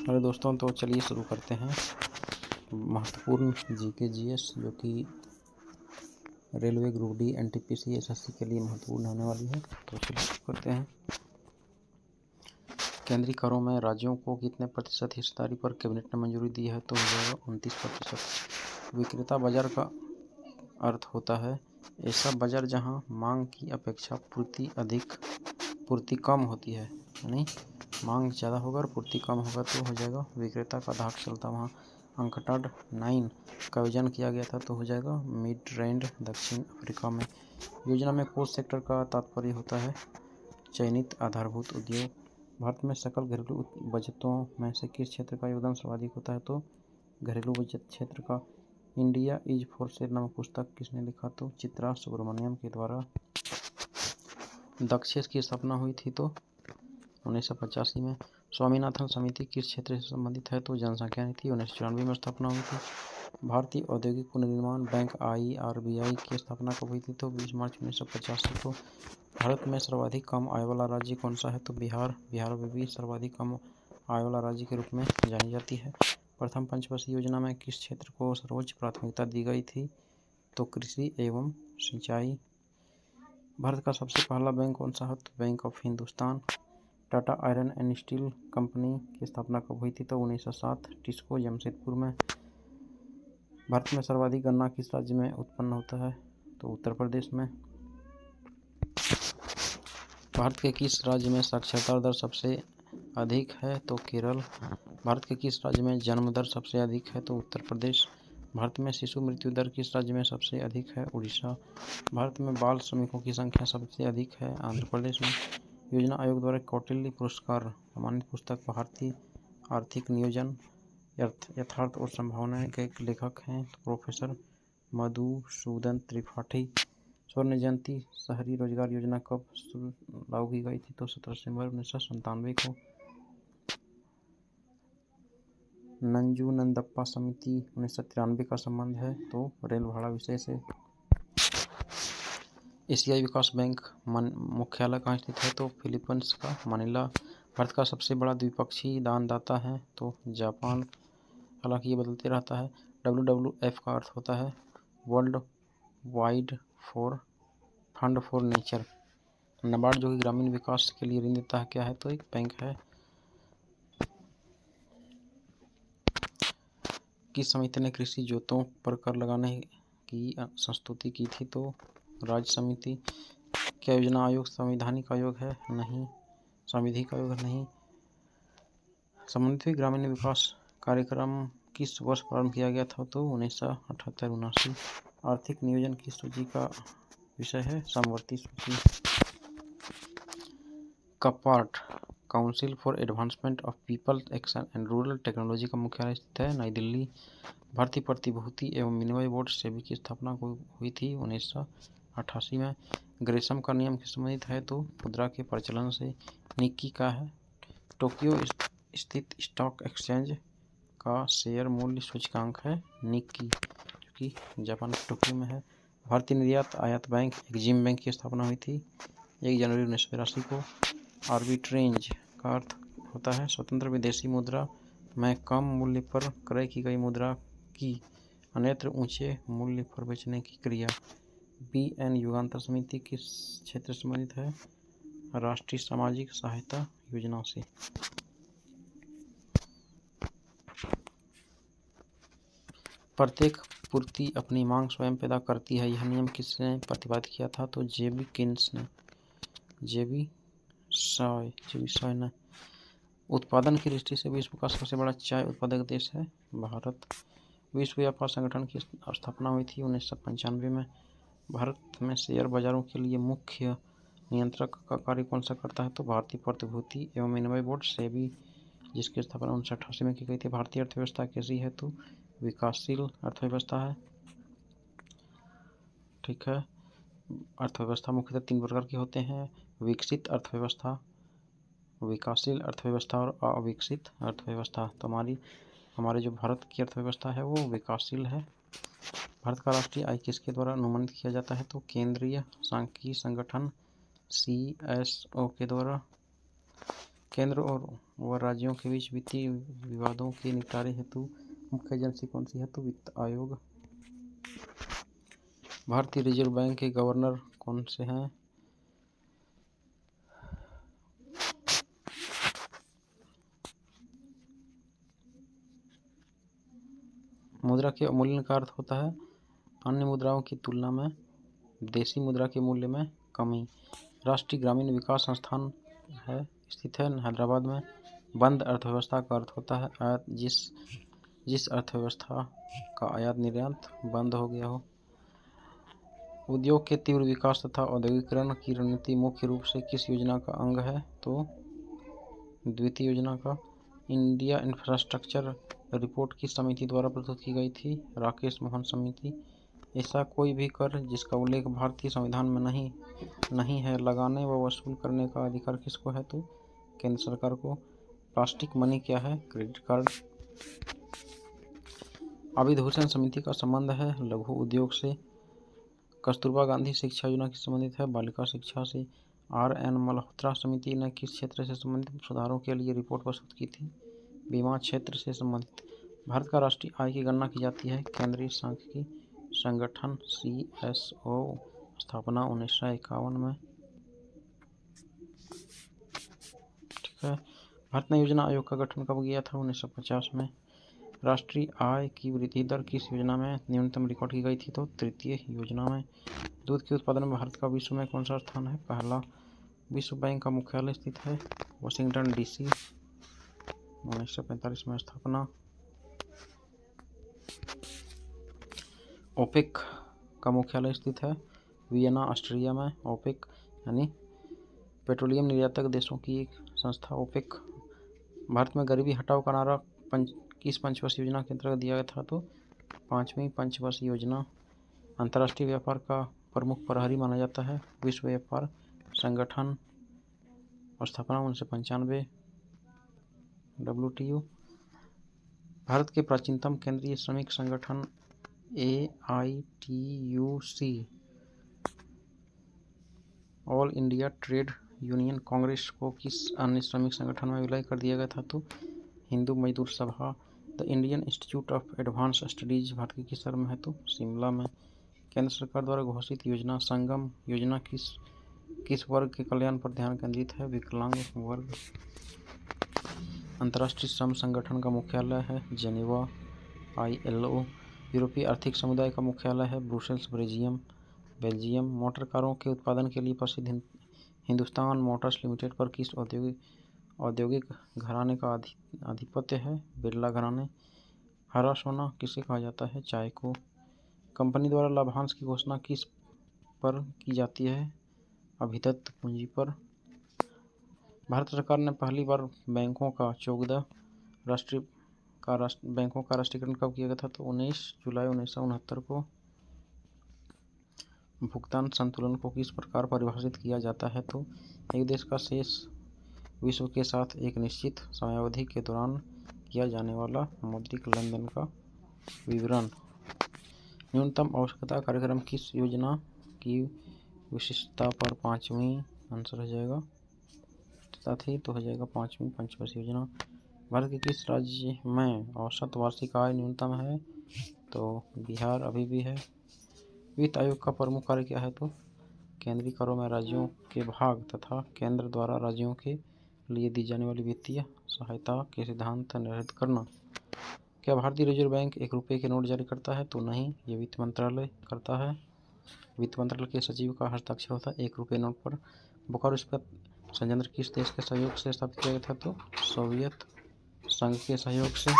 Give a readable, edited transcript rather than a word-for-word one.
Hello दोस्तों, तो चलिए शुरू करते हैं महत्वपूर्ण जीके जीएस जो कि railway group D NTPC SSC के लिए महत्वपूर्ण होने वाली है। तो चलिए शुरू करते हैं। केंद्रीय करों में राज्यों को कितने प्रतिशत हिस्सेदारी पर कैबिनेट ने मंजूरी दी है? तो हो जाएगा 29%। विक्रेता बाजार का अर्थ होता है ऐसा बाजार जहां मांग की अपेक्षा पूर्ति कम होती है, यानी मांग ज़्यादा होगा और पूर्ति कम होगा तो हो जाएगा विक्रेता का धाक चलता। वहाँ अंकटाड 9 का आयोजन किया गया था तो हो जाएगा मिडलैंड दक्षिण अफ्रीका में। योजना में कोर सेक्टर का तात्पर्य होता है चयनित आधारभूत उद्योग। भारत में सकल घरेलू बजटों में से किस क्षेत्र का योगदान सर्वाधिक होता है? तो घरेलू बजट क्षेत्र का। इंडिया इज फॉर सेल नामक पुस्तक किसने लिखा? तो चित्रा सुब्रमण्यम के द्वारा। दक्षेस की स्थापना हुई थी तो 1985 में। स्वामीनाथन समिति किस क्षेत्र से संबंधित है? तो जनसंख्या नीति 1994 में स्थापना हुई थी। भारतीय औद्योगिक पुनर्निर्माण बैंक IRBI की स्थापना कब हुई थी? तो 20 मार्च 1985 को। भारत में सर्वाधिक कम आय वाला राज्य कौन सा है? तो बिहार। बिहार में भी सर्वाधिक कम आय वाला राज्य के रूप में जानी जाती है। प्रथम पंचवर्षीय योजना में किस क्षेत्र को सर्वोच्च प्राथमिकता दी गई थी? तो कृषि एवं सिंचाई। भारत का सबसे पहला बैंक कौन सा है? तो bank of Hindustan. Tata iron and steel company की स्थापना कब हुई थी? तो 1907 टिस्को जमशेदपुर में। भारत में सर्वाधिक गन्ना किस राज्य में उत्पन्न होता है? तो उत्तर प्रदेश में। भारत के किस राज्य में साक्षरता दर सबसे अधिक है? तो केरल। भारत के किस राज्य में जन्म दर सबसे अधिक है? तो उत्तर प्रदेश। भारत में शिशु मृत्यु दर किस राज्य में सबसे अधिक है? उड़ीसा। भारत में बाल श्रमिकों की संख्या सबसे अधिक है? आंध्र प्रदेश में। योजना आयोग द्वारा कौटिल्य पुरस्कार सम्मानित पुस्तक भारतीय आर्थिक नियोजन यथार्थ और संभावना के लेखक हैं तो प्रोफेसर मधुसूदन त्रिपाठी। स्वर्ण जयंती शहरी रोजगार योजना कब लागू की गई थी? तो 17 सितंबर 1997 को। नंजूनंदप्पा समिति 1993 का संबंध है तो रेल भाड़ा विषय से। एशियाई विकास बैंक मुख्यालय कहाँ स्थित है? तो फिलीपींस का मनीला। भारत का सबसे बड़ा द्विपक्षीय दानदाता है तो जापान, हालांकि ये बदलते रहता है। WWF का अर्थ होता है world wide fund for nature. NABARD जो कि ग्रामीण विकास के लिए ऋण देता है क्या है? तो एक बैंक है। किस समिति ने कृषि जोतों पर कर लगाने की संस्तुति की थी? तो राज्य समिति। क्या योजना आयोग संवैधानिक आयोग है? नहीं। संविधिक आयोग नहीं। समन्वित ग्रामीण विकास कार्यक्रम किस वर्ष प्रारंभ किया गया था? तो 1978-79। आर्थिक नियोजन की सूची का विषय है समवर्ती सूची। CAPART council for advancement of people action and rural technology का मुख्यालय स्थित है नई दिल्ली। भारतीय प्रतिभूति एवं विनिमय बोर्ड सेबी की स्थापना हुई थी 1988 में। ग्रेशम का नियम किस संबंधित है? तो मुद्रा के प्रचलन से। निक्की का है टोक्यो स्थित स्टॉक एक्सचेंज का शेयर मूल्य सूचकांक है निक्की जो कि जापान के टोक्यो में है। भारतीय निर्यात आयात बैंक एग्जिम बैंक की स्थापना हुई थी 1 जनवरी 1982 को। आर्बिट्रेज का अर्थ होता है स्वतंत्र विदेशी मुद्रा में कम मूल्य पर क्रय की गई मुद्रा की अन्यत्र ऊंचे मूल्य पर बेचने की क्रिया। BN युगांतर समिति किस क्षेत्र से संबंधित है? राष्ट्रीय सामाजिक सहायता योजना से। प्रत्येक पूर्ति अपनी मांग स्वयं पैदा करती है, यह नियम किसने प्रतिपादित किया था? तो JB किन्स ने। JB सॉय ने। उत्पादन की दृष्टि से विश्व का सबसे बड़ा चाय उत्पादक देश है भारत। विश्व व्यापार संगठन की स्थापना हुई थी 1995 में। भारत में शेयर बाजारों के लिए मुख्य नियंत्रक का कार्य कौन सा करता है? तो भारतीय प्रतिभूति एवं विनिमय बोर्ड सेबी जिसकी स्थापना 1988 में की गई थी। भारतीय अर्थव्यवस्था कैसी है? तो विकासशील अर्थव्यवस्था है। ठीक है। अर्थव्यवस्था मुख्यतः 3 प्रकार के होते हैं विकसित अर्थव्यवस्था, विकासशील अर्थव्यवस्था और अविकसित अर्थव्यवस्था। तो हमारे जो भारत की अर्थव्यवस्था है वो विकासशील है। भारत का राष्ट्रीय आय किसके द्वारा अनुमानित किया जाता है? तो केंद्रीय सांख्यिकी संगठन CSO के द्वारा। केंद्र और व राज्यों के बीच वित्तीय विवादों के निपटारे हेतु मुख्य एजेंसी कौन सी है? तो वित्त आयोग। भारतीय रिजर्व बैंक के गवर्नर कौन से हैं? मुद्रा के अवमूल्यन का अर्थ होता है अन्य मुद्राओं की तुलना में देशी मुद्रा के मूल्य में कमी। राष्ट्रीय ग्रामीण विकास संस्थान है स्थित है हैदराबाद में। बंद अर्थव्यवस्था का अर्थ होता है आयात जिस अर्थव्यवस्था का आयात निर्यात बंद हो गया हो। उद्योग के तीव्र विकास तथा औद्योगिकरण की रणनीति मुख्य रूप से किस योजना का अंग है? तो द्वितीय योजना का। इंडिया इंफ्रास्ट्रक्चर रिपोर्ट किस समिति द्वारा प्रस्तुत की गई थी? राकेश मोहन समिति। ऐसा कोई भी कर जिसका उल्लेख भारतीय संविधान में नहीं है लगाने व वसूल करने का अधिकार किसको है? तो केंद्र सरकार को। प्लास्टिक मनी क्या है? Credit card. आबिद हुसैन समिति का संबंध है लघु उद्योग से। कस्तूरबा गांधी शिक्षा योजना किससे संबंधित है? बालिका शिक्षा से। RN मल्होत्रा समिति ने किस क्षेत्र से संबंधित सुधारों के लिए रिपोर्ट प्रस्तुत की थी? बीमा क्षेत्र से संबंधित। भारत का राष्ट्रीय आय की गणना की जाती है केंद्रीय सांख्यिकी संगठन CSO स्थापना 1951 में। ठीक है। भारत में योजना आयोग का गठन कब किया था? 1950 में। राष्ट्रीय आय की वृद्धि दर किस योजना में न्यूनतम रिकॉर्ड की गई थी? तो तृतीय योजना में। दूध के उत्पादन में भारत का विश्व में कौन सा स्थान है? पहला। विश्व बैंक का मुख्यालय स्थित है वाशिंगटन DC 1945 में स्थापना। ओपेक का मुख्यालय स्थित है वियना ऑस्ट्रिया में। ओपेक यानी पेट्रोलियम निर्यातक देशों की एक संस्था ओपेक। भारत में गरीबी हटाओ का नारा किस पंचवर्षीय योजना के अंतर्गत दिया गया था? तो 5वीं पंचवर्षीय योजना। अंतर्राष्ट्रीय व्यापार का प्रमुख प्रहरी माना जाता है विश्व व्यापार संगठन स्थापना 1995। WTO। भारत के प्राचीनतम केंद्रीय श्रमिक संगठन AITUC all India trade union Congress को किस अन्य श्रमिक संगठन में विलय कर दिया गया था? तो हिंदू मजदूर सभा। The Indian institute of advance studies Bharat के किस शहर में है? तो शिमला में। केंद्र सरकार द्वारा घोषित योजना संगम योजना किस वर्ग के कल्याण पर ध्यान केंद्रित है? विकलांग वर्ग। अंतर्राष्ट्रीय श्रम संगठन का मुख्यालय है जेनेवा ILO। यूरोपीय आर्थिक समुदाय का मुख्यालय है ब्रुसेल्स बेल्जियम। मोटर कारों के उत्पादन के लिए प्रसिद्ध हिंदुस्तान मोटर्स लिमिटेड पर किस औद्योगिक घराने का आधिपत्य है? बिरला घराने। हरा सोना किसे कहा जाता है? चाय को। कंपनी द्वारा लाभांश की घोषणा किस पर की जाती है? अभिदत्त पूंजी पर। भारत सरकार ने पहली बार बैंकों का राष्ट्रीयकरण कब किया गया था? तो 19 जुलाई 1969 को। भुगतान संतुलन को किस प्रकार परिभाषित किया जाता है? तो एक देश का शेष विश्व के साथ एक निश्चित समयावधि के दौरान किया जाने वाला मौद्रिक लेनदेन का विवरण। न्यूनतम आवश्यकता कार्यक्रम किस योजना की विशिष्टता पर 5वीं आंसर हो जाएगा थी तो हो जाएगा 5वीं पंचवर्षीय योजना। भारत के किस राज्य में औसत वार्षिक आय न्यूनतम है? तो बिहार अभी भी है। वित्त आयोग का प्रमुख कार्य क्या है? तो केंद्रीय करों में राज्यों के भाग तथा केंद्र द्वारा राज्यों के लिए दी जाने वाली वित्तीय सहायता के सिद्धांत निर्धारित करना। क्या भारतीय रिजर्व बैंक 1 रुपये के नोट जारी करता है? तो नहीं, ये वित्त मंत्रालय करता है। वित्त मंत्रालय के सचिव का हस्ताक्षर होता है 1 रुपये नोट पर। बोकारो इस्पात संयंत्र किस देश के सहयोग से स्थापित किया गया था? तो सोवियत संघ के सहयोग से।